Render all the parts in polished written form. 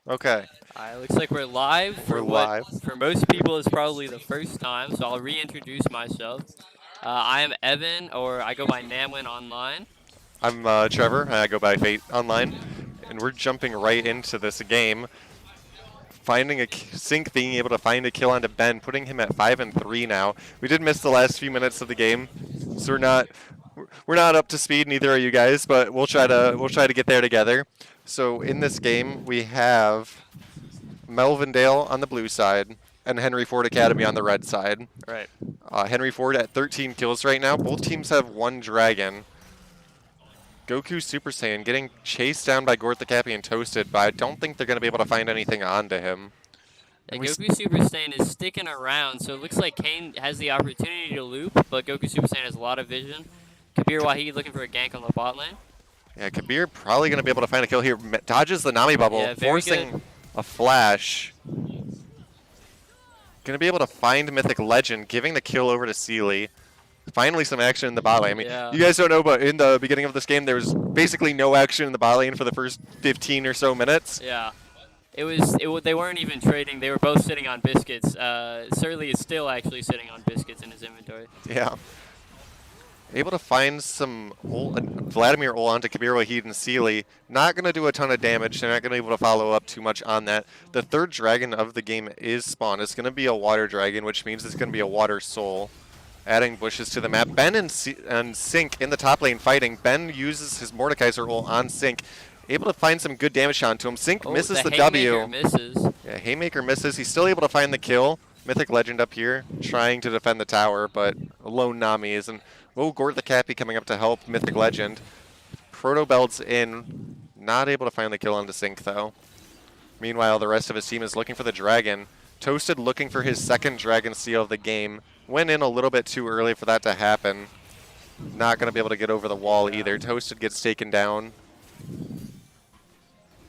Okay, Looks like we're live we're for what live. for most people is probably the first time, so I'll reintroduce myself. I am Evan, or I go by Namlin online. I'm Trevor, and I go by Fate Online, and we're jumping right into this game. Finding a Sync being able to find a kill onto Ben, putting him at 5-3 now. We did miss the last few minutes of the game, so we're not up to speed. Neither are you guys, but we'll try to get there together. So in this game, we have Melvin Dale on the blue side and Henry Ford Academy on the red side. Right. Henry Ford at 13 kills right now. Both teams have one dragon. Goku Super Saiyan getting chased down by Gorth the Cappy and Toasted, but I don't think they're going to be able to find anything onto him. Yeah, And Goku Super Saiyan is sticking around, so it looks like Kane has the opportunity to loop, but Goku Super Saiyan has a lot of vision. Kabir Wahid looking for a gank on the bot lane. yeah, Kabir probably going to be able to find a kill here. Dodges the Nami bubble, Yeah, very forcing good. a flash. Going to be able to find Mythic Legend, giving the kill over to Sealy. Finally, some action in the bot lane. I mean, Yeah. you guys don't know, but in the beginning of this game, there was basically no action in the bot lane for the first 15 or so minutes. Yeah. They weren't even trading. They were both sitting on biscuits. Surly is still actually sitting on biscuits in his inventory. Yeah. Able to find some Vladimir ult onto Kabir Wahid and Sealy. Not going to do a ton of damage. They're not going to be able to follow up too much on that. The third dragon of the game is spawned. It's going to be a water dragon, which means it's going to be a water soul. Adding bushes to the map. Ben and Sync in the top lane fighting. Ben uses his Mordekaiser ult on Sync. Able to find some good damage onto him. Sync misses the W. Misses. Yeah, Haymaker misses. He's still able to find the kill. Mythic Legend up here, trying to defend the tower, but lone Nami isn't. Oh, Gort the Cappy coming up to help Mythic Legend. Proto Belt's in. Not able to find the kill onto Sync, though. Meanwhile, the rest of his team is looking for the dragon. Toasted looking for his second dragon seal of the game. Went in a little bit too early for that to happen. Not going to be able to get over the wall either. Toasted gets taken down.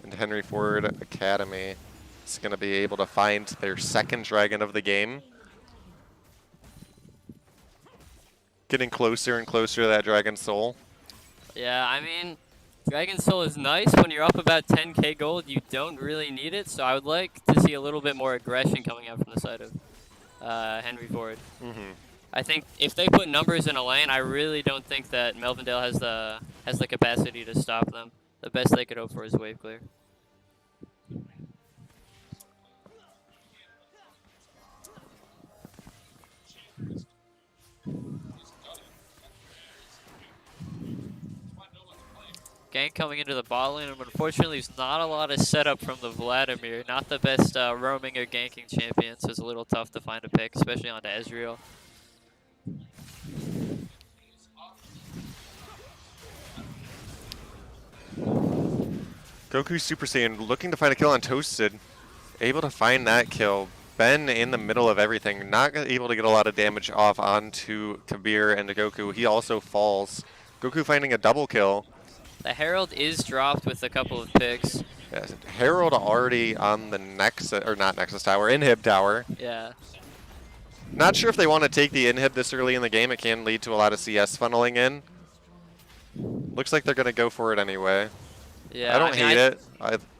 And Henry Ford Academy is going to be able to find their second dragon of the game. Getting closer and closer to that Dragon Soul. Yeah, I mean, Dragon Soul is nice. When you're up about 10k gold, you don't really need it, so I would like to see a little bit more aggression coming out from the side of Henry Ford. I think if they put numbers in a lane, I really don't think that Melvindale has the capacity to stop them. The best they could hope for is wave clear. Gank coming into the bot lane, and unfortunately there's not a lot of setup from the Vladimir. Not the best roaming or ganking champion, so it's a little tough to find a pick, especially onto Ezreal. Goku Super Saiyan looking to find a kill on Toasted. Able to find that kill. Ben in the middle of everything. Not able to get a lot of damage off onto Kabir and to Goku. He also falls. Goku finding a double kill. The Herald is dropped with a couple of picks. Yeah, Herald already on the Nexus, or not Nexus Tower, Inhib Tower. Yeah. Not sure if they want to take the Inhib this early in the game. It can lead to a lot of CS funneling in. Looks like they're going to go for it anyway. Yeah, I don't hate it.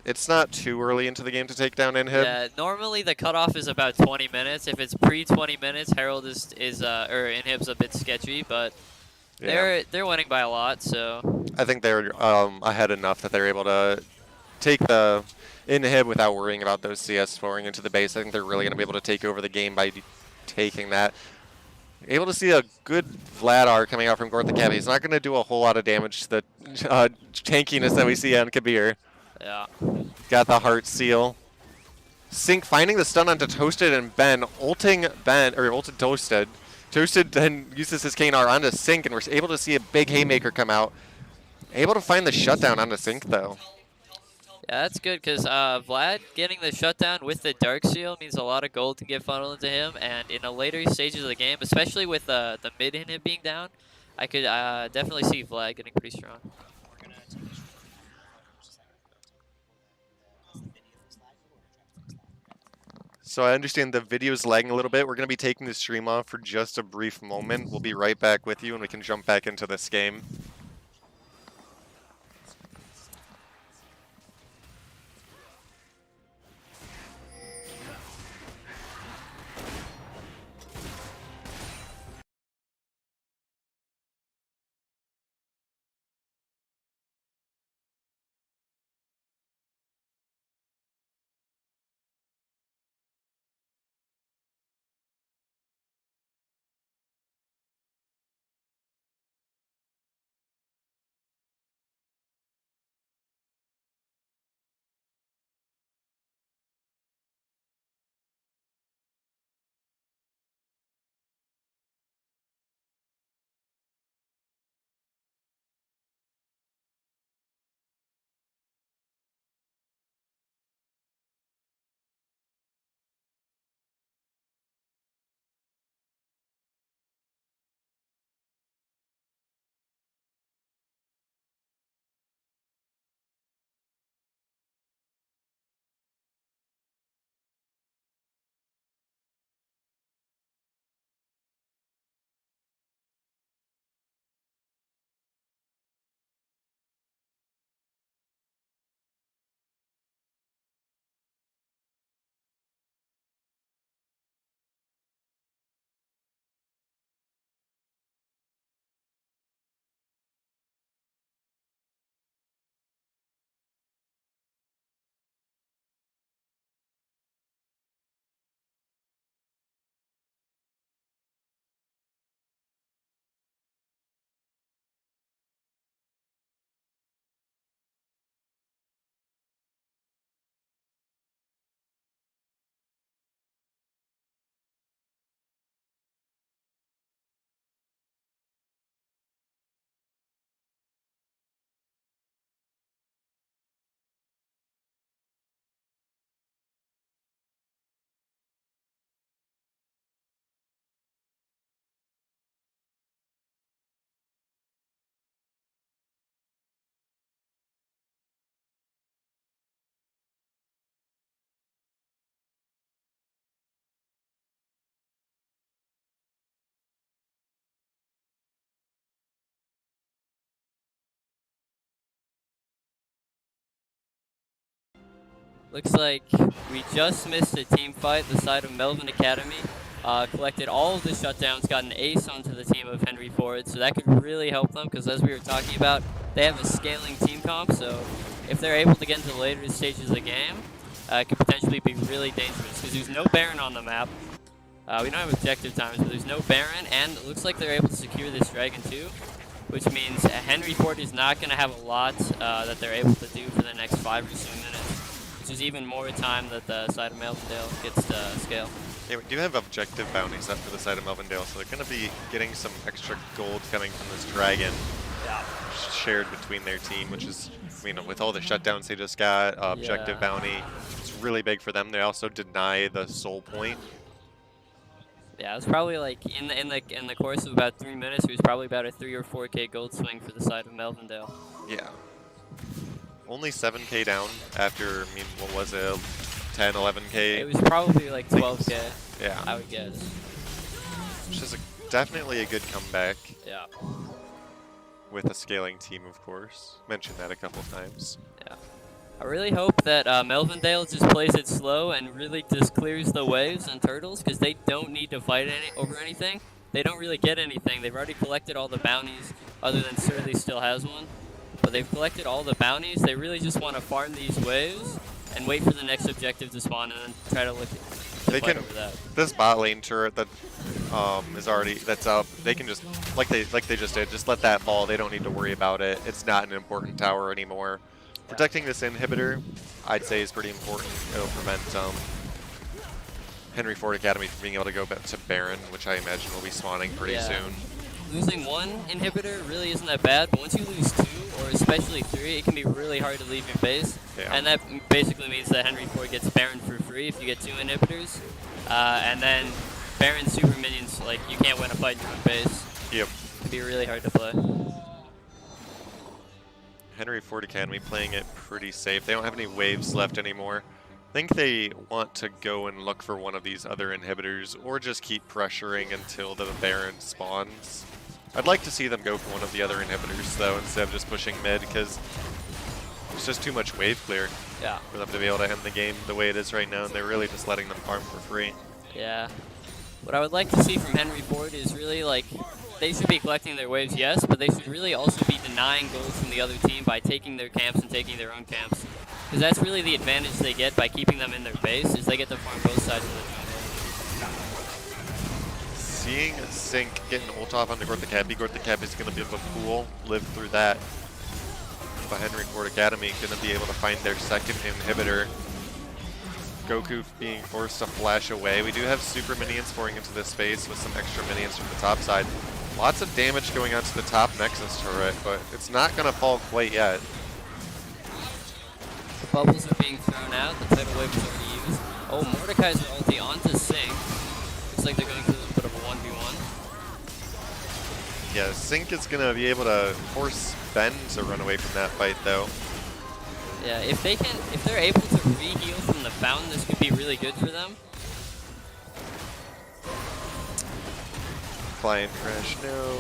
It's not too early into the game to take down Inhib. Yeah, normally the cutoff is about 20 minutes. If it's pre-20 minutes, Herald is or Inhib's a bit sketchy, but Yeah. they're winning by a lot, so. I think they're ahead enough that they're able to take the Inhib without worrying about those CS pouring into the base. I think they're really going to be able to take over the game by taking that. Able to see a good Vladar coming out from Gorth the Cappy. He's not going to do a whole lot of damage to the tankiness that we see on Kabir. Yeah. Got the heart seal. Sync finding the stun onto Toasted and Ben, ulting Ben, or ulted Toasted. Toasted then uses his KNR onto Sync, and we're able to see a big Haymaker come out. Able to find the shutdown onto Sync, though. Yeah, that's good, because Vlad getting the shutdown with the Dark Seal means a lot of gold to get funneled into him, and in the later stages of the game, especially with the mid inhib being down, I could definitely see Vlad getting pretty strong. So I understand the video is lagging a little bit. We're going to be taking the stream off for just a brief moment. We'll be right back with you, and we can jump back into this game. Looks like we just missed a team fight. The side of Melvin Academy collected all of the shutdowns, got an ace onto the team of Henry Ford, so that could really help them because as we were talking about, they have a scaling team comp, so if they're able to get into the later stages of the game, it could potentially be really dangerous because there's no Baron on the map. We don't have objective times, but there's no Baron, and it looks like they're able to secure this Dragon too, which means Henry Ford is not going to have a lot that they're able to do for the next 5 or so minutes, which is even more time that the side of Melvindale gets to scale. Yeah, we do have objective bounties up for the side of Melvindale, so they're going to be getting some extra gold coming from this Dragon. Yeah. Shared between their team, which is, I mean, with all the shutdowns they just got, objective bounty, it's really big for them. They also deny the soul point. Yeah, it's probably like in the course of about 3 minutes, it was probably about a 3 or 4K gold swing for the side of Melvindale. Yeah. Only 7K down after, I mean, what was it, 10, 11K? It was probably like 12K. Yeah. I would guess. Which is definitely a good comeback. Yeah. With a scaling team, of course. Mentioned that a couple times. Yeah. I really hope that Melvindale just plays it slow and really just clears the waves and turtles because they don't need to fight over anything. They don't really get anything. They've already collected all the bounties, other than Surly still has one. But they've collected all the bounties. They really just want to farm these waves and wait for the next objective to spawn and then try to look they fight can, over that. This bot lane turret that is already, that's up, they can just, like they just did, just let that fall. They don't need to worry about it. It's not an important tower anymore. Protecting this inhibitor, I'd say, is pretty important. It'll prevent Henry Ford Academy from being able to go back to Baron, which I imagine will be spawning pretty soon. Losing 1 inhibitor really isn't that bad, but once you lose 2, or especially 3, it can be really hard to leave your base. Yeah. And that basically means that Henry Ford gets Baron for free if you get 2 inhibitors. And then Baron super minions, like, you can't win a fight in your own base. Yep. It can be really hard to play. Henry Ford Academy playing it pretty safe. They don't have any waves left anymore. I think they want to go and look for one of these other inhibitors or just keep pressuring until the Baron spawns. I'd like to see them go for one of the other inhibitors though instead of just pushing mid because it's just too much wave clear for them to be able to end the game the way it is right now, and they're really just letting them farm for free. Yeah. What I would like to see from Henry Ford is really like they should be collecting their waves, yes, but they should really also be denying gold from the other team by taking their camps and taking their own camps. Because that's really the advantage they get by keeping them in their base, is they get to farm both sides of the jungle. Seeing Sync get an ult off on the Gortha Cap is going to be able to cool, live through that. But Henry Ford Academy going to be able to find their second inhibitor. Goku being forced to flash away. We do have super minions pouring into this space with some extra minions from the top side. Lots of damage going on to the top Nexus turret, but it's not going to fall quite yet. The bubbles are being thrown out. The tidal wave is already used. Oh, Mordekaiser ulti onto Sync. Looks like they're going through a little bit of a 1v1. Yeah, Sync is going to be able to force Ben to run away from that fight, though. Yeah, if they're able to re-heal from the fountain, this could be really good for them. Client crash, no.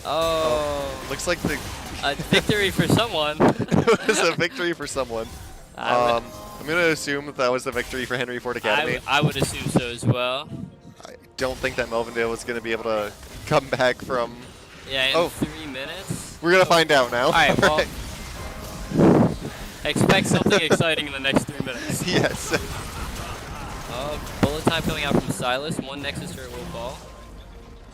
Oh. Looks like the a victory for someone. It was a victory for someone. I'm going to assume that was the victory for Henry Ford Academy. I would assume so as well. I don't think that Melvindale was going to be able to come back from... Yeah, in 3 minutes. We're going to find out now. All right, well, expect something exciting in the next 3 minutes. Yes. Bullet time coming out from Silas. 1 Nexus turret will fall.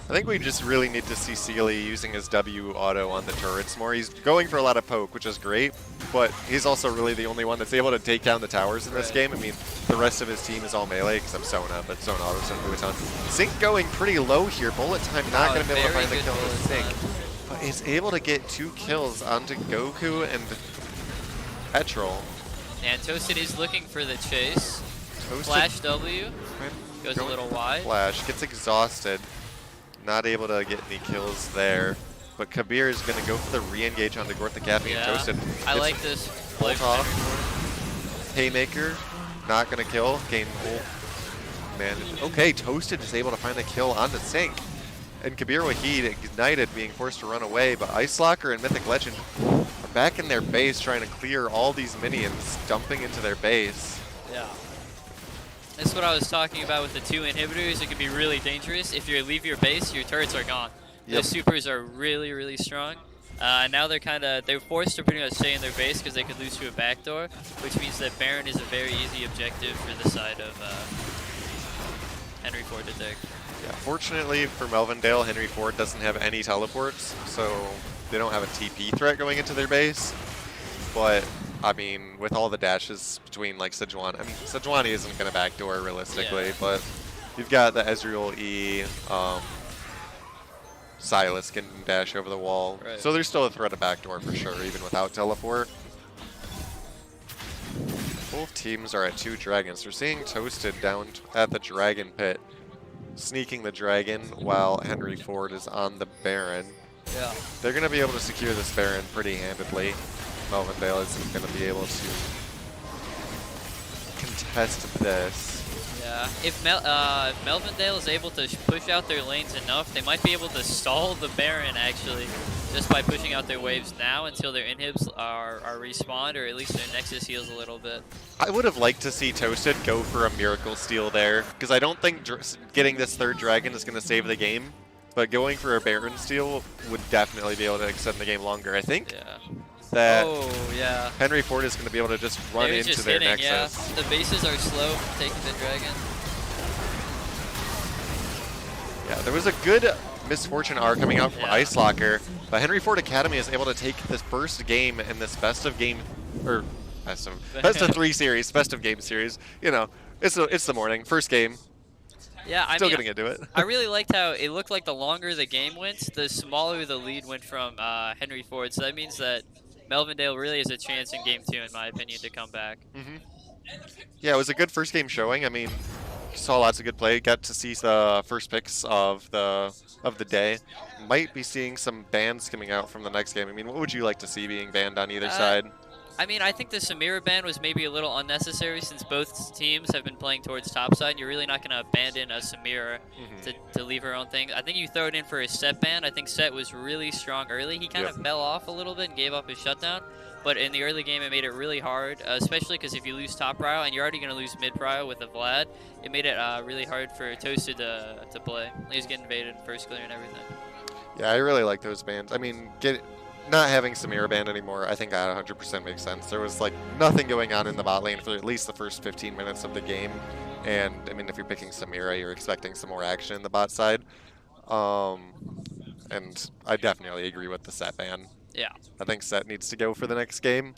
I think we just really need to see Sealy using his W auto on the turrets more. He's going for a lot of poke, which is great, but he's also really the only one that's able to take down the towers in this game. I mean, the rest of his team is all melee, except Sona, but Sona autos don't do a ton. Sync going pretty low here. Bullet time not going to be able to find the kill on Sync. But he's able to get 2 kills onto Goku and Petrol. And Toasted is looking for the chase. Toasted Flash W. Goes a little wide. Flash. Gets exhausted. Not able to get any kills there. But Kabir is going to go for the re-engage onto Gortha Cappy and Toasted. I like this. Ult off. Haymaker. Not going to kill. Gain ult. Man. Okay, Toasted is able to find the kill onto Sync. And Kabir Wahid ignited, being forced to run away. But Ice Locker and Mythic Legend are back in their base trying to clear all these minions dumping into their base. Yeah. That's what I was talking about with the 2 inhibitors. It can be really dangerous. If you leave your base, your turrets are gone. Yep. Those supers are really, really strong. And now they're forced to pretty much stay in their base because they could lose to a backdoor, which means that Baron is a very easy objective for the side of Henry Ford to take. Yeah, fortunately for Melvindale, Henry Ford doesn't have any teleports, so they don't have a TP threat going into their base. But, I mean, with all the dashes between, like, Sejuani, I mean, Sejuani isn't going to backdoor realistically, but you've got the Ezreal E, Silas can dash over the wall. Right. So there's still a threat of backdoor for sure, even without teleport. Both teams are at 2 dragons. We're seeing Toasted down at the dragon pit, sneaking the dragon while Henry Ford is on the Baron. Yeah. They're going to be able to secure this Baron pretty handedly. Melvindale isn't going to be able to contest this. Yeah, if Melvindale is able to push out their lanes enough, they might be able to stall the Baron, actually, just by pushing out their waves now until their inhibs are respawned, or at least their Nexus heals a little bit. I would have liked to see Toasted go for a Miracle Steal there, because I don't think getting this 3rd dragon is going to save the game, but going for a Baron Steal would definitely be able to extend the game longer. I think that Henry Ford is going to be able to just run into just their hitting, Nexus. The bases are slow from taking the dragon. Yeah, there was a good Misfortune R coming out from Ice Locker, but Henry Ford Academy is able to take this first game in this best of 3 series, best of game series. You know, it's the morning, first game. Yeah, Still getting into it. I really liked how it looked like the longer the game went, the smaller the lead went from Henry Ford. So that means that Melvindale really has a chance in game 2, in my opinion, to come back. Yeah, it was a good first game showing. I mean, saw lots of good play. Got to see the first picks of the day. Might be seeing some bans coming out from the next game. I mean, what would you like to see being banned on either side? I mean, I think the Samira ban was maybe a little unnecessary since both teams have been playing towards topside. You're really not going to abandon a Samira to leave her own thing. I think you throw it in for a Set ban. I think Set was really strong early. He kind of fell off a little bit and gave up his shutdown. But in the early game, it made it really hard, especially because if you lose top prio, and you're already going to lose mid prio with a Vlad, it made it really hard for Toasted to play. He was getting invaded first clear and everything. Yeah, I really like those bans. I mean, not having Samira banned anymore, I think that 100% makes sense. There was like nothing going on in the bot lane for at least the first 15 minutes of the game. And I mean, if you're picking Samira, you're expecting some more action in the bot side. And I definitely agree with the Set ban. Yeah. I think Set needs to go for the next game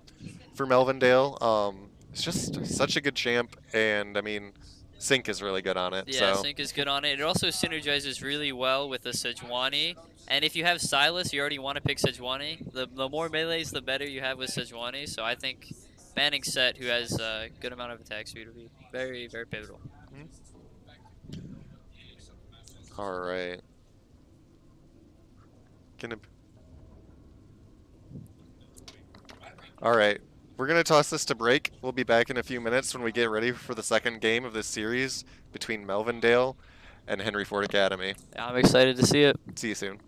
for Melvindale. It's just such a good champ, and I mean, Sync is really good on it. Yeah, so. Sync is good on it. It also synergizes really well with the Sejuani. And if you have Silas, you already want to pick Sejuani. The more melees, the better you have with Sejuani. So I think banning Set, who has a good amount of attack speed, would be very, very pivotal. All right. All right. We're going to toss this to break. We'll be back in a few minutes when we get ready for the second game of this series between Melvindale and Henry Ford Academy. Yeah, I'm excited to see it. See you soon.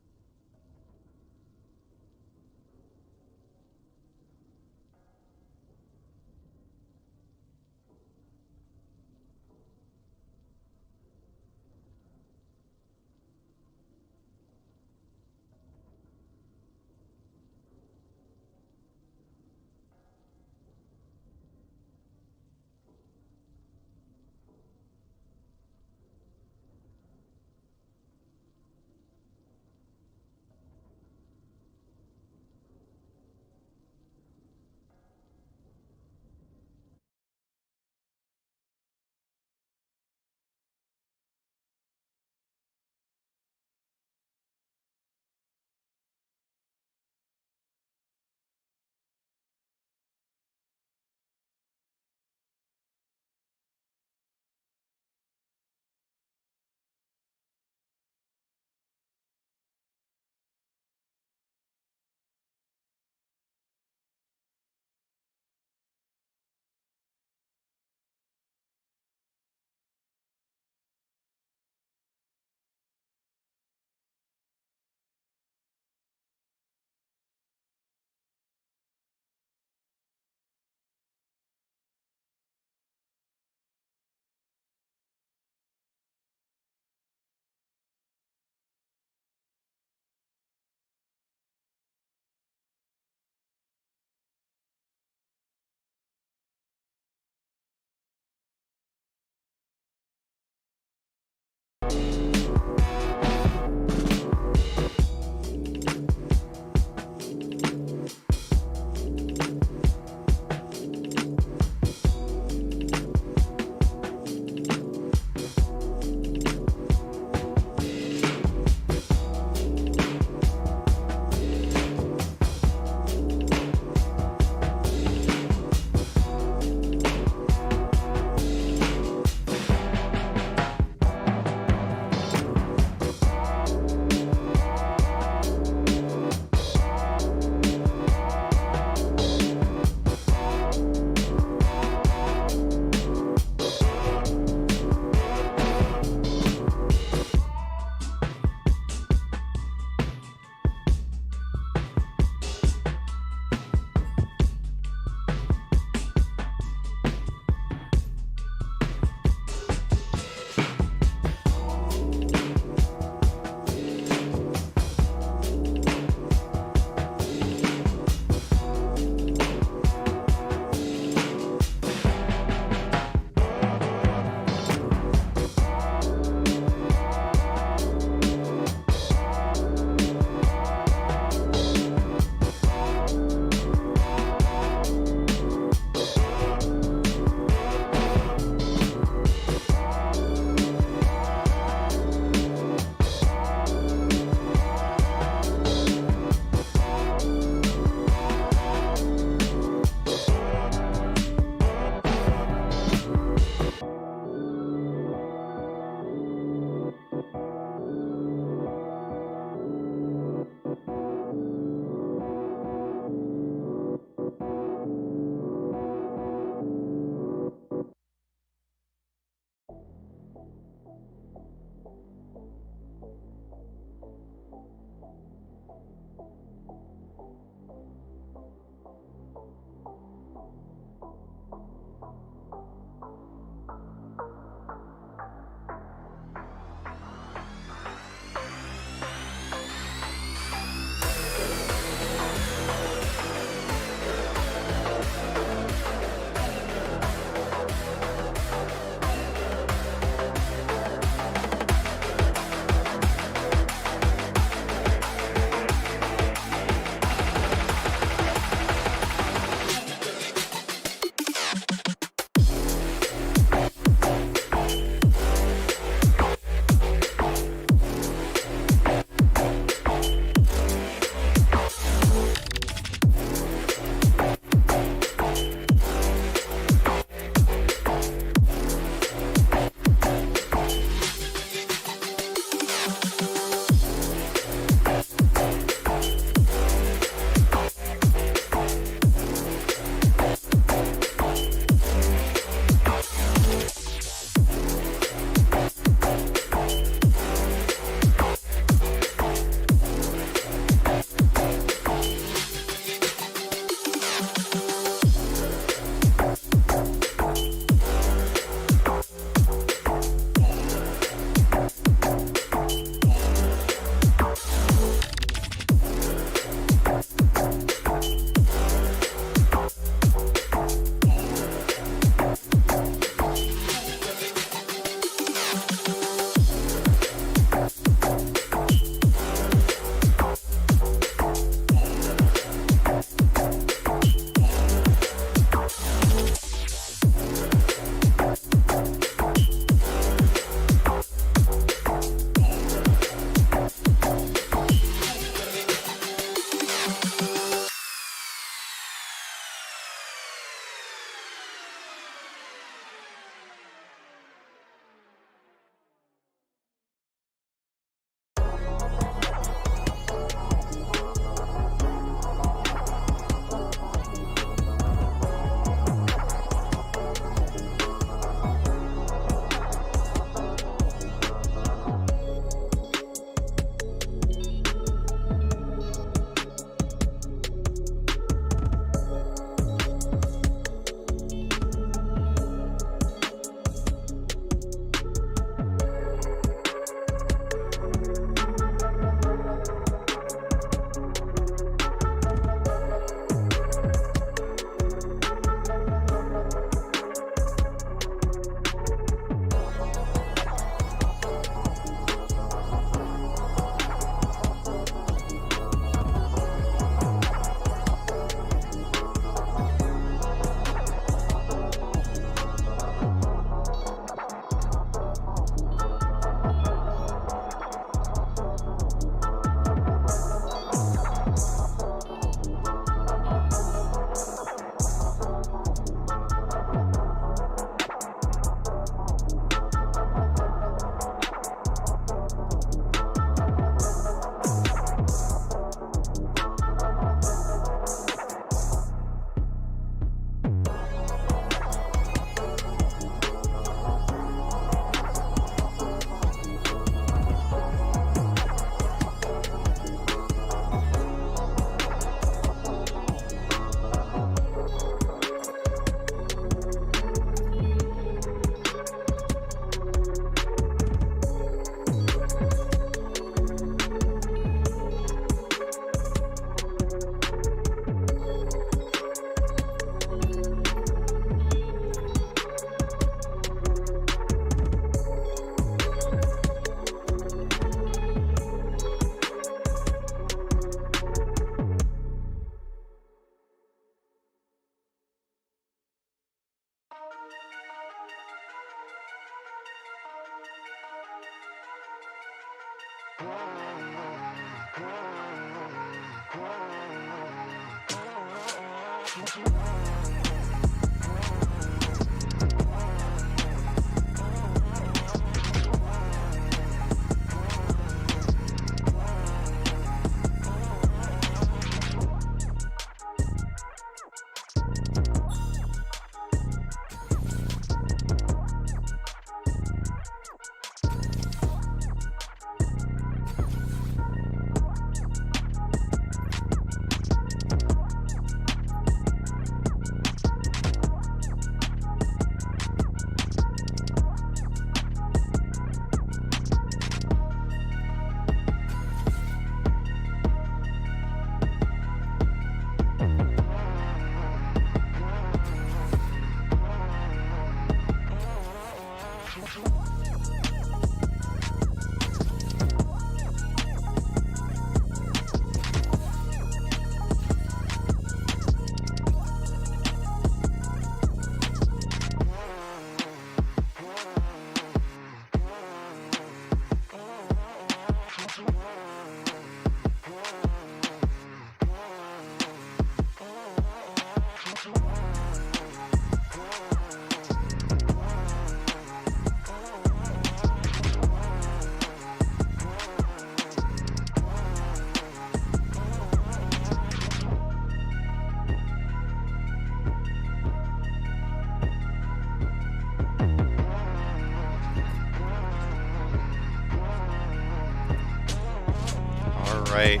All right.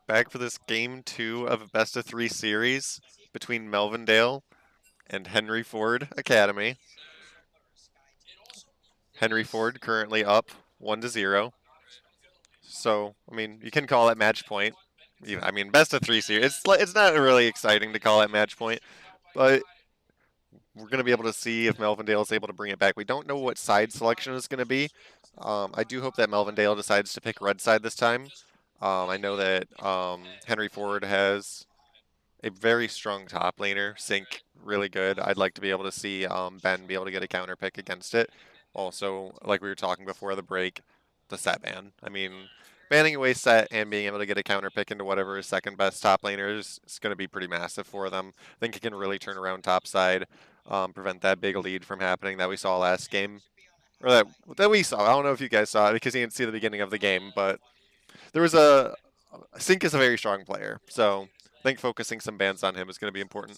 Back for this game 2 of a best of 3 series between Melvindale and Henry Ford Academy. Henry Ford currently up 1-0. So, I mean, you can call it match point. I mean, best of 3 series. It's not really exciting to call it match point, but we're going to be able to see if Melvindale is able to bring it back. We don't know what side selection is going to be. I do hope that Melvindale decides to pick red side this time. I know that Henry Ford has a very strong top laner, Sync, really good. I'd like to be able to see Ben be able to get a counter pick against it. Also, like we were talking before the break, the set ban. I mean, banning away set and being able to get a counter pick into whatever is second best top laner is going to be pretty massive for them. I think it can really turn around top side, prevent that big lead from happening that we saw last game. Or that we saw. I don't know if you guys saw it because you didn't see the beginning of the game, but there was a Sync is a very strong player, so I think focusing some bans on him is going to be important.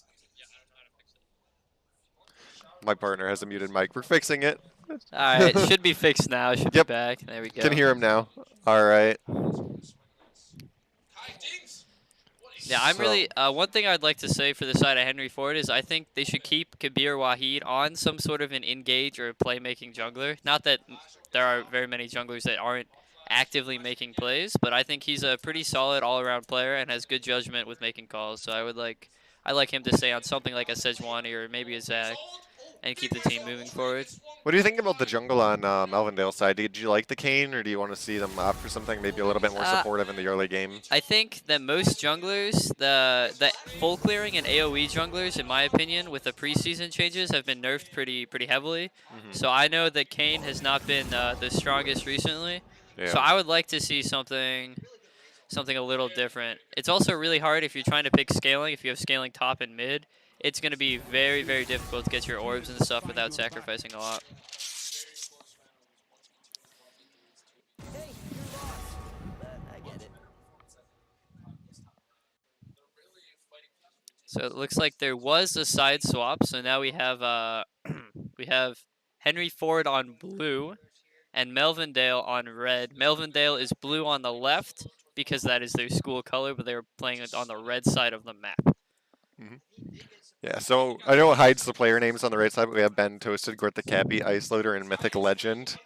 My partner has a muted mic. We're fixing it. Alright, should be fixed now. Should be Yep, back. There we can go. hear him now. All right. Yeah, I'm So, really. One thing I'd like to say for the side of Henry Ford is I think they should keep Kabir Wahid on some sort of an engage or playmaking jungler. Not that there are very many junglers that aren't actively making plays, but I think he's a pretty solid all-around player and has good judgment with making calls. So I like him to stay on something like a Sejuani or maybe a Zac and keep the team moving forward. what do you think about the jungle on Melvindale's side? Did you like the Kane, or do you want to see them opt for something maybe a little bit more Uh, supportive in the early game? I think that most junglers, the full clearing and AOE junglers, in my opinion, with the preseason changes, have been nerfed pretty heavily. So I know that Kane has not been the strongest recently. So Yeah. I would like to see something a little different. It's also really hard if you're trying to pick scaling. If you have scaling top and mid, it's going to be very difficult to get your orbs and stuff without sacrificing a lot. So it looks like there was a side swap. So now we have we have Henry Ford on blue and Melvindale on red. Melvindale is blue on the left because that is their school color, but they were playing it on the red side of the map. Yeah, so I know it hides the player names on the right side, but we have Ben Toasted, Gort the Cappy, Ice Loader, and Mythic Legend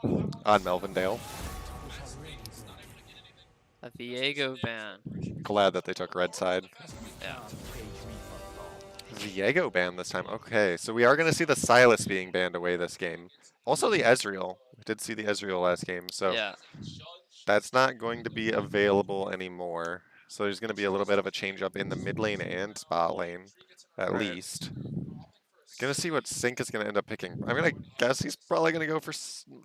on Melvindale. A Viego ban. Glad that they took red side. Yeah. Viego banned this time. Okay, so we are going to see the Silas being banned away this game. Also the Ezreal. We did see the Ezreal last game, so Yeah. that's not going to be available anymore. So there's going to be a little bit of a change up in the mid lane and spot lane, at Right. least. Gonna see what Sync is gonna end up picking. I'm gonna guess he's probably gonna go for.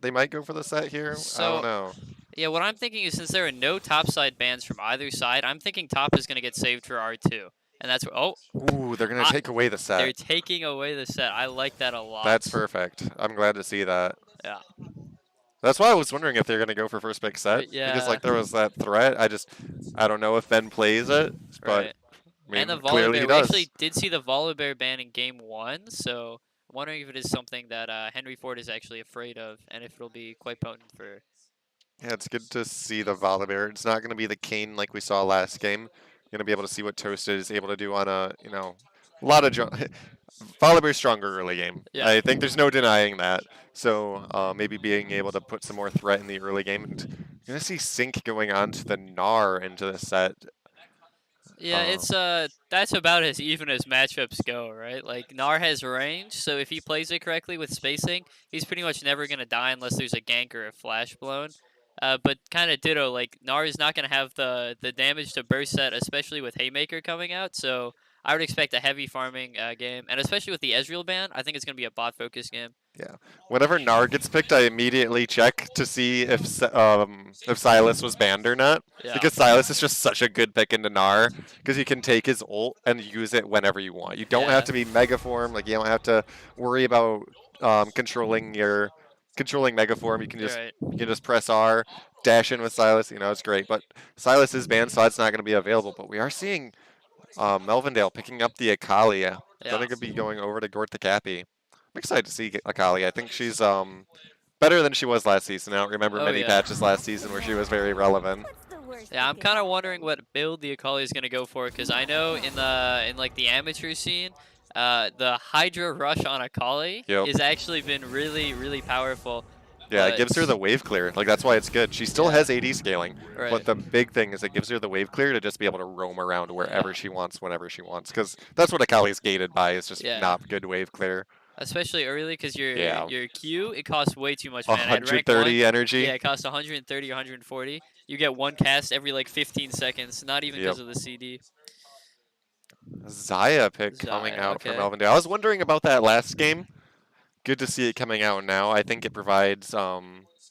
They might go for the set here. I don't So, know. yeah, what I'm thinking is since there are no topside bans from either side, I'm thinking top is going to get saved for R2. And that's what. Oh, Ooh, they're gonna I, take away the they're set. taking away the set. I like that a lot. That's perfect. I'm glad to see that. Yeah. That's why I was wondering if they're gonna go for first pick set because Yeah. like there was that threat. I don't know if Ben plays it, but Right. I And the mean clearly he Volibear. We does. actually did see the Volibear ban in game one, so I'm wondering if it is something that Henry Ford is actually afraid of, and if it'll be quite potent for. Yeah, it's good to see the Volibear. It's not gonna be the Kane like we saw last game. You're gonna be able to see what Toasted is able to do on a lot of Volibear's stronger early game. Yeah. I think there's no denying that. So maybe being able to put some more threat in the early game, and you're gonna see Sync going on to the Gnar into the set. Yeah, Uh, it's that's about as even as matchups go, right? Like Gnar has range, so if he plays it correctly with spacing, he's pretty much never gonna die unless there's a gank or a flash blown. But kind of ditto, like Gnar is not gonna have the damage to burst set, especially with Haymaker coming out. So I would expect a heavy farming game, and especially with the Ezreal ban, I think it's gonna be a bot focus game. yeah. Whenever Gnar gets picked, I immediately check to see if Silas was banned or not. Yeah, Because Silas is just such a good pick into Gnar, because you can take his ult and use it whenever you want. You don't have yeah, to be Mega Form, like you don't have to worry about controlling Mega Form. you're right. You can just press R, dash in with Silas. It's great. But Silas is banned, so that's not going to be available. But we are seeing Melvindale picking up the Akali. Then Yeah. it could be going over to Gort the Cappy. I'm excited to see Akali. I think she's better than she was last season. I don't remember Oh many yeah. patches last season where she was very relevant. Yeah, I'm kind of wondering what build the Akali is gonna go for because I know in like the amateur scene, the Hydra rush on Akali Yep. is actually been really powerful. Yeah, it But gives her the wave clear. Like that's why it's good. She still yeah, has AD scaling, but right. the big thing is it gives her the wave clear to just be able to roam around wherever Yeah, she wants, whenever she wants. Because that's what Akali's gated by is just yeah. not good wave clear. Especially early because Yeah, your Q it costs way too much mana. At rank one, 130 yeah, energy. it costs 130 or 140. You get one cast every like 15 seconds. Not even Yep. because of the CD. Zaya pick coming Zaya, out from okay. Melvindale. I was wondering about that last game. Good to see it coming out now. I think it provides. I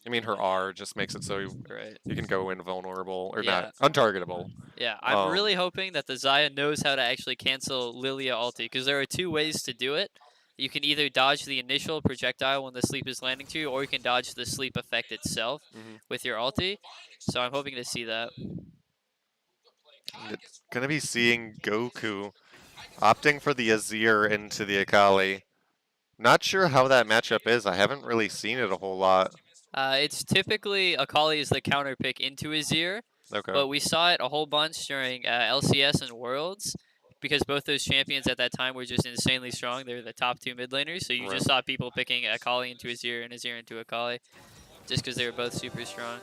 mean, her R just makes it so Right. you can go invulnerable or not Yeah. untargetable. Yeah, I'm Um, really hoping that the Zaya knows how to actually cancel Lilia ulti, because there are two ways to do it. You can either dodge the initial projectile when the sleep is landing to you, or you can dodge the sleep effect itself mhm. with your ulti. So I'm hoping to see that. It's gonna be seeing Goku opting for the Azir into the Akali. Not sure how that matchup is. I haven't really seen it a whole lot. It's typically Akali is the counter pick into Azir, Okay. but we saw it a whole bunch during LCS and Worlds, because both those champions at that time were just insanely strong. They're the top two mid laners, so you Right. just saw people picking Akali into Azir and Azir into Akali, just because they were both super strong.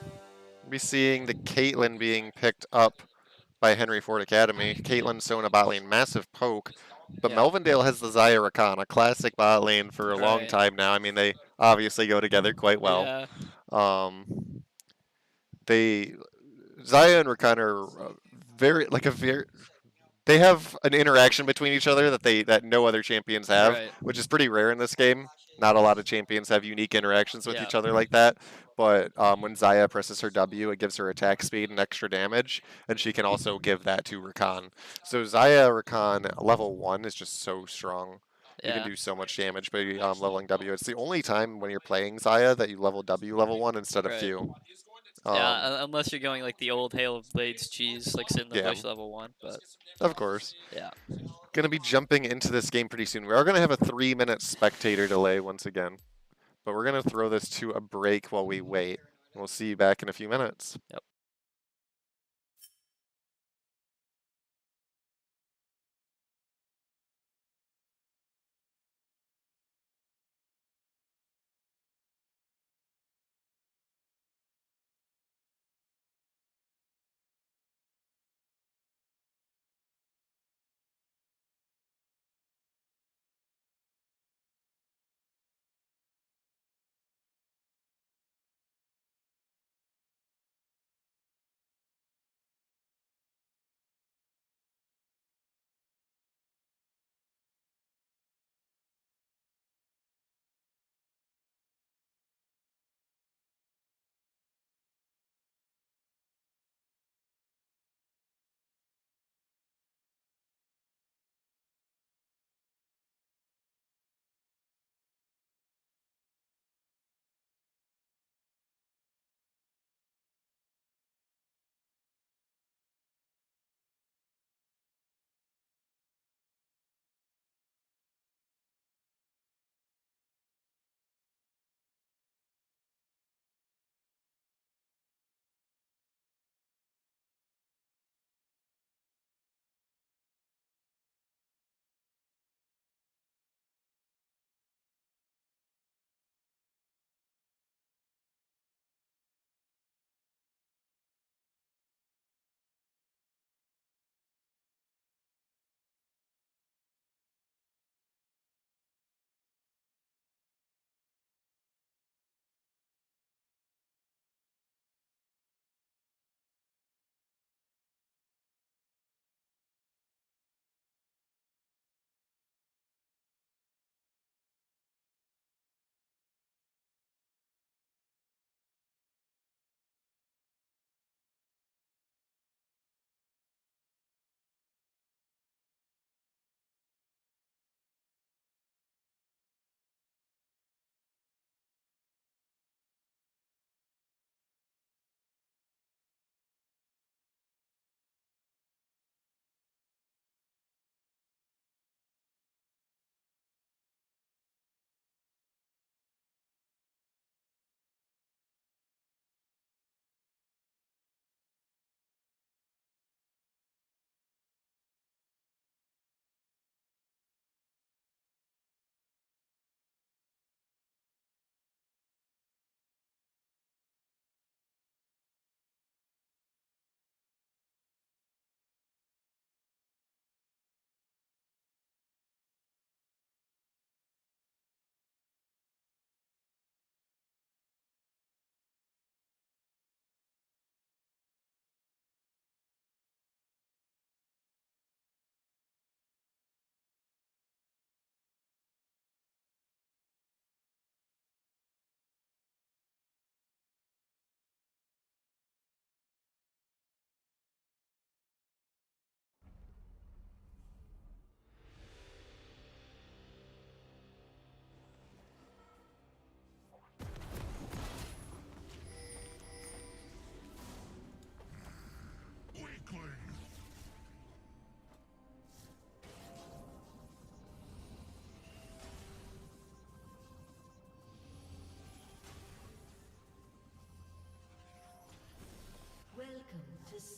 Be seeing the Caitlyn being picked up by Henry Ford Academy. Caitlyn, Sona bot lane, massive poke. But Yeah. Melvindale has the Zaya Rakan, a classic bot lane for a long Right. time now. I mean, they obviously go together quite well. Yeah. Um, they Zaya and Rakan are very like a very they have an interaction between each other that no other champions have, Right. which is pretty rare in this game. Not a lot of champions have unique interactions with Yeah. each other like that. But when Zaya presses her W, it gives her attack speed and extra damage, and she can also give that to Rakan. So Zaya Rakan level 1 is just so strong. You can Yeah. do so much damage by leveling W. It's the only time when you're playing Zaya that you level W level 1 instead of Right. Q. Yeah. Um, Unless you're going like the old Hail of Blades cheese, like sit in the yeah, bush level 1. But of course. yeah. Going to be jumping into this game pretty soon. We are going to have a 3-minute spectator delay once again, but we're going to throw this to a break while we wait. We'll see you back in a few minutes. Yep.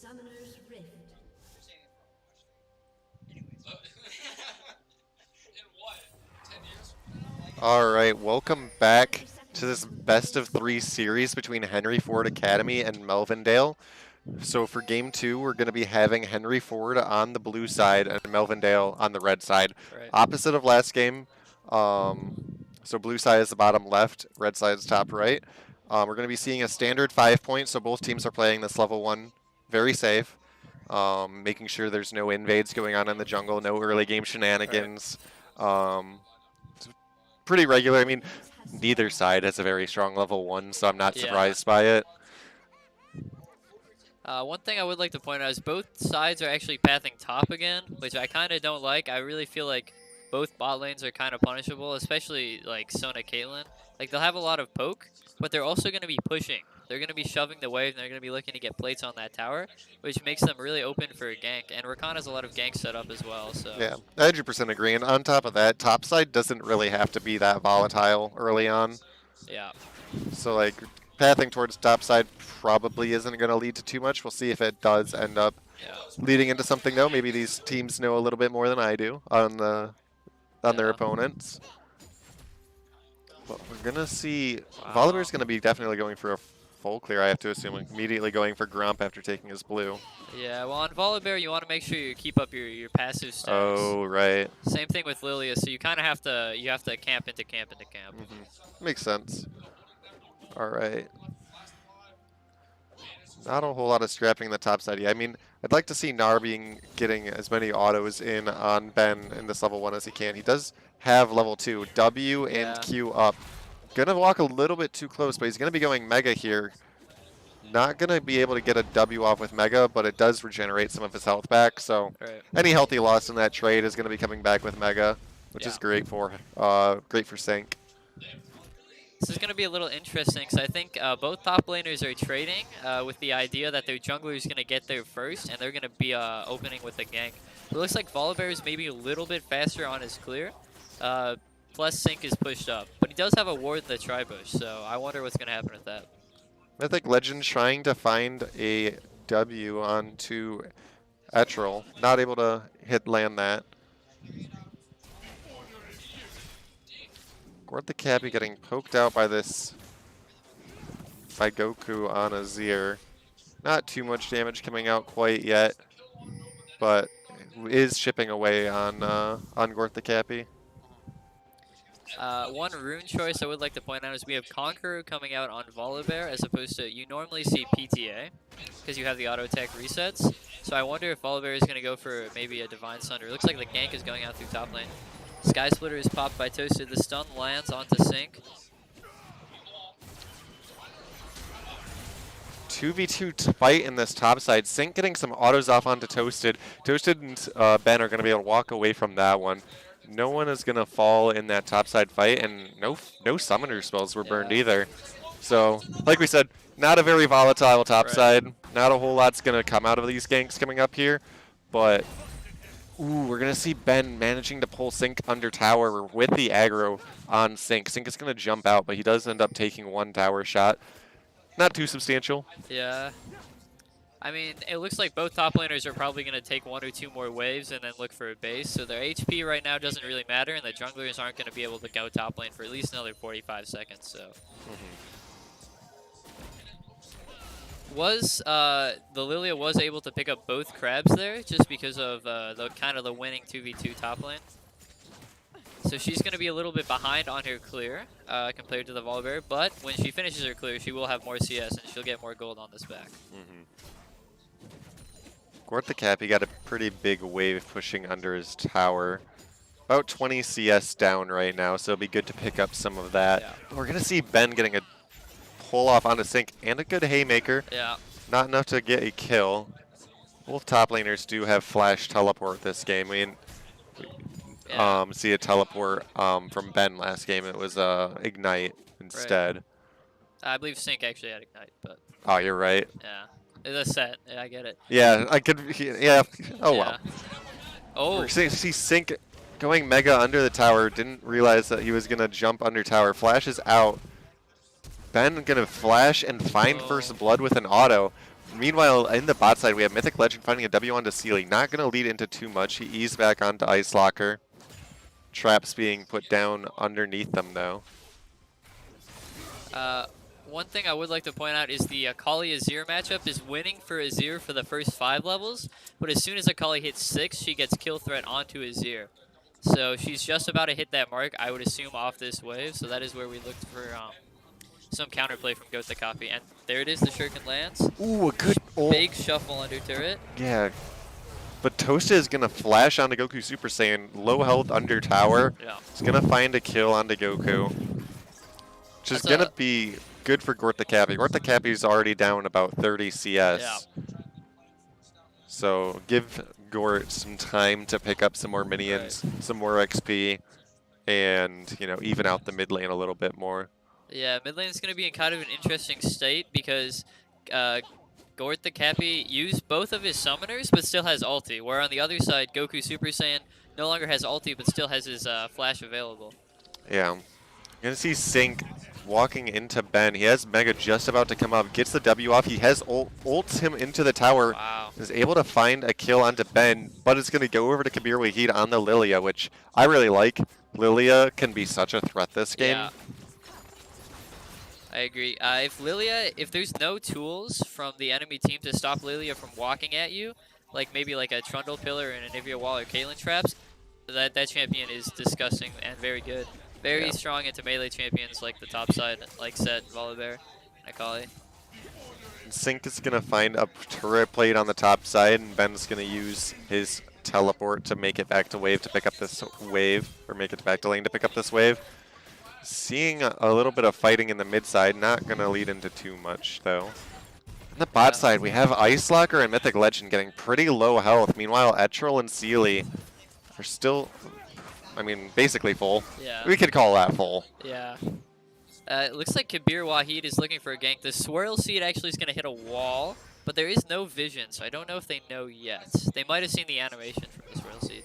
Summoner's Rift. All right, welcome back to this best of 3 series between Henry Ford Academy and Melvindale. So for game 2, we're going to be having Henry Ford on the blue side and Melvindale on the red side. Right. Opposite of last game. So blue side is the bottom left, red side is top right. We're going to be seeing a standard 5-point, so both teams are playing this level 1 very safe. Making sure there's no invades going on in the jungle, no early game shenanigans. It's pretty regular. I mean, neither side has a very strong level 1, so I'm not surprised by it. One thing I would like to point out is both sides are actually pathing top again, which I kind of don't like. I really feel like both bot lanes are kind of punishable, especially like Sona Caitlyn. Like they'll have a lot of poke, but they're also going to be pushing. They're going to be shoving the wave, and they're going to be looking to get plates on that tower, which makes them really open for a gank. And Rakan has a lot of ganks set up as well. So Yeah, I 100% agree. And on top of that, top side doesn't really have to be that volatile early on. yeah. So like pathing towards top side probably isn't going to lead to too much. We'll see if it does end up leading into something though. Maybe these teams know a little bit more than I do on their opponents. But we're gonna see Volibear's gonna be definitely going for a full clear, I have to assume, immediately going for Grump after taking his blue. Yeah, well on Volibear you want to make sure you keep up your passive stats. Oh, right. Same thing with Lilia, so you kind of have to camp into camp into camp. Makes sense. All right. Not a whole lot of scrapping the top side yet. I mean, I'd like to see Gnar getting as many autos in on Ben in this level 1 as he can. He does have level 2. W and Q up. Gonna walk a little bit too close, but he's gonna be going Mega here. Not gonna be able to get a W off with Mega, but it does regenerate some of his health back. So any healthy loss in that trade is gonna be coming back with Mega, which is great for Sync. This is going to be a little interesting because I think both top laners are trading with the idea that their jungler is going to get there first and they're going to be opening with a gank. It looks like Volibear is maybe a little bit faster on his clear, plus Sync is pushed up. But he does have a ward in the tri-bush, so I wonder what's going to happen with that. Mythic Legend trying to find a W onto Etrel. Not able to land that. Gord the Cappy getting poked out by Goku on Azir. Not too much damage coming out quite yet, but is chipping away on Gord the Cappy. One rune choice I would like to point out is we have Conqueror coming out on Volibear as opposed to, you normally see PTA because you have the auto attack resets. So I wonder if Volibear is going to go for maybe a Divine Sunder. It looks like the gank is going out through top lane. Sky Splitter is popped by Toasted. The stun lands onto Sync. 2v2 fight in this top side. Sync getting some autos off onto Toasted. Toasted and Ben are going to be able to walk away from that one. No one is going to fall in that top side fight, and no summoner spells were burned either. So, like we said, not a very volatile top side. Not a whole lot's going to come out of these ganks coming up here, but ooh, we're going to see Ben managing to pull Sync under tower with the aggro on Sync. Sync is going to jump out, but he does end up taking one tower shot. Not too substantial. Yeah. I mean, it looks like both top laners are probably going to take 1 or 2 more waves and then look for a base. So their HP right now doesn't really matter, and the junglers aren't going to be able to go top lane for at least another 45 seconds. So, the Lilia was able to pick up both crabs there just because of the winning 2v2 top lane. So she's going to be a little bit behind on her clear compared to the Volibear, but when she finishes her clear, she will have more CS and she'll get more gold on this back. Gort the Cappy got a pretty big wave pushing under his tower. About 20 CS down right now, so it'll be good to pick up some of that. We're going to see Ben getting a pull off onto Sync and a good Haymaker. Not enough to get a kill. Both top laners do have flash teleport this game. We didn't see a teleport from Ben last game. It was Ignite instead. I believe Sync actually had Ignite, but... Oh, you're right. Yeah. It's a set. Yeah, I get it. Yeah, I could... Yeah. Oh, well. Oh. We're seeing Sync going Mega under the tower. Didn't realize that he was going to jump under tower. Flash is out. Ben going to flash and find first blood with an auto. Meanwhile, in the bot side, we have Mythic Legend finding a W onto Sealy. Not going to lead into too much. He eased back onto Ice Locker. Traps being put down underneath them, though. One thing I would like to point out is the Akali Azir matchup is winning for Azir for the first 5 levels, but as soon as Akali hits 6, she gets kill threat onto Azir. So she's just about to hit that mark, I would assume, off this wave, so that is where we looked for some counterplay from Goat the Copy. And there it is, the Shuriken lands. Ooh, a good ult. Big shuffle under turret. Yeah. But Toasta is going to flash onto Goku Super Saiyan, low health under tower. Yeah. He's going to find a kill onto Goku. Which is going to be good for Gort the Cappy. Gort the Cappy's already down about 30 CS. Yeah. So give Gort some time to pick up some more minions, some more XP, and, you know, even out the mid lane a little bit more. Yeah, mid lane is going to be in kind of an interesting state because Gort the Cappy used both of his summoners but still has ulti, where on the other side, Goku Super Saiyan no longer has ulti but still has his flash available. Yeah. You're going to see Sync walking into Ben. He has Mega just about to come up, gets the W off. He has ults him into the tower. Wow. Is able to find a kill onto Ben, but it's going to go over to Kabir Wahid on the Lilia, which I really like. Lilia can be such a threat this game. Yeah. I agree. If there's no tools from the enemy team to stop Lilia from walking at you, like maybe like a Trundle Pillar and a Nivea Wall or Caitlyn Traps, that champion is disgusting and very good. Very strong into melee champions like the top side, like Set, Volibear, and Akali. Sync is going to find a turret plate on the top side, and Ben's going to use his teleport to make it back to wave to pick up this wave, or make it back to lane to pick up this wave. Seeing a little bit of fighting in the mid side, not going to lead into too much, though. On the bot side, we have Ice Locker and Mythic Legend getting pretty low health. Meanwhile, Etrel and Sealy are still, I mean, basically full. Yeah. We could call that full. Yeah. It looks like Kabir Wahid is looking for a gank. The Swirl Seed actually is going to hit a wall, but there is no vision, so I don't know if they know yet. They might have seen the animation from the Swirl Seed.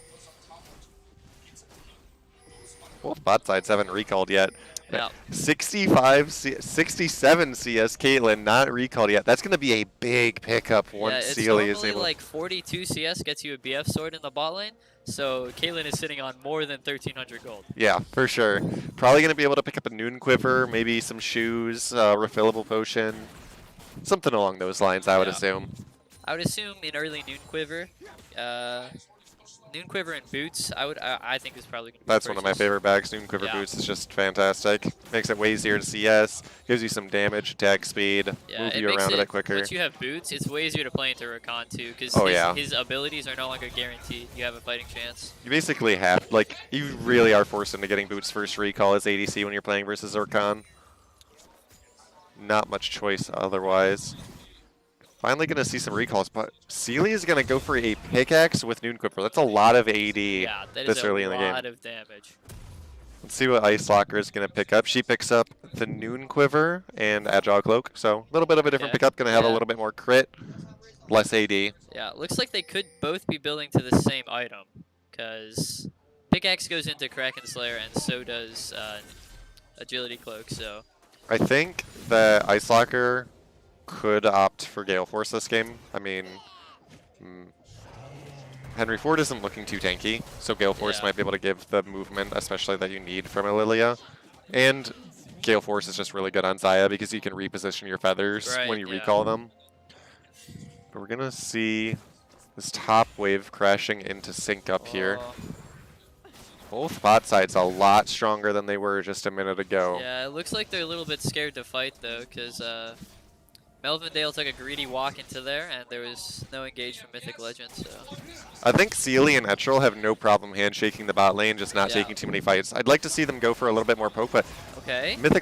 Both bot sides haven't recalled yet. Yeah. 67 CS Caitlyn not recalled yet. That's going to be a big pickup once Sealy is able. Like 42 CS gets you a BF sword in the bot lane, so Caitlyn is sitting on more than 1,300 gold. Yeah, for sure. Probably going to be able to pick up a Noon Quiver, maybe some shoes, refillable potion, something along those lines, I would assume. I would assume in early Noon Quiver. Noon Quiver and Boots, I think is probably going to be That's one of my favorite bags. Noon Quiver Boots is just fantastic. Makes it way easier to CS, gives you some damage, attack speed, move you around a bit quicker. Once you have Boots, it's way easier to play into Rakan too, because his abilities are no longer guaranteed. You have a fighting chance. You basically have, like, you really are forced into getting Boots first recall as ADC when you're playing versus Rakan. Not much choice otherwise. Finally going to see some recalls, but Sealy is going to go for a pickaxe with Noon Quiver. That's a lot of AD this early in the game. A lot of damage. Let's see what Ice Locker is going to pick up. She picks up the Noon Quiver and Agile Cloak, so a little bit of a different pickup. Going to have a little bit more crit, less AD. Yeah, looks like they could both be building to the same item, because pickaxe goes into Kraken Slayer and so does Agility Cloak. So I think that Ice Locker could opt for Gale Force this game. I mean, Henry Ford isn't looking too tanky, so Gale Force might be able to give the movement, especially that you need from a Lilia. And Gale Force is just really good on Xayah because you can reposition your feathers when you recall them. But we're going to see this top wave crashing into Sync up here. Both bot sides a lot stronger than they were just a minute ago. Yeah, it looks like they're a little bit scared to fight though, because Melvindale took a greedy walk into there, and there was no engage from Mythic Legend. So I think Sealy and Etrel have no problem handshaking the bot lane, just not taking too many fights. I'd like to see them go for a little bit more poke, but Mythic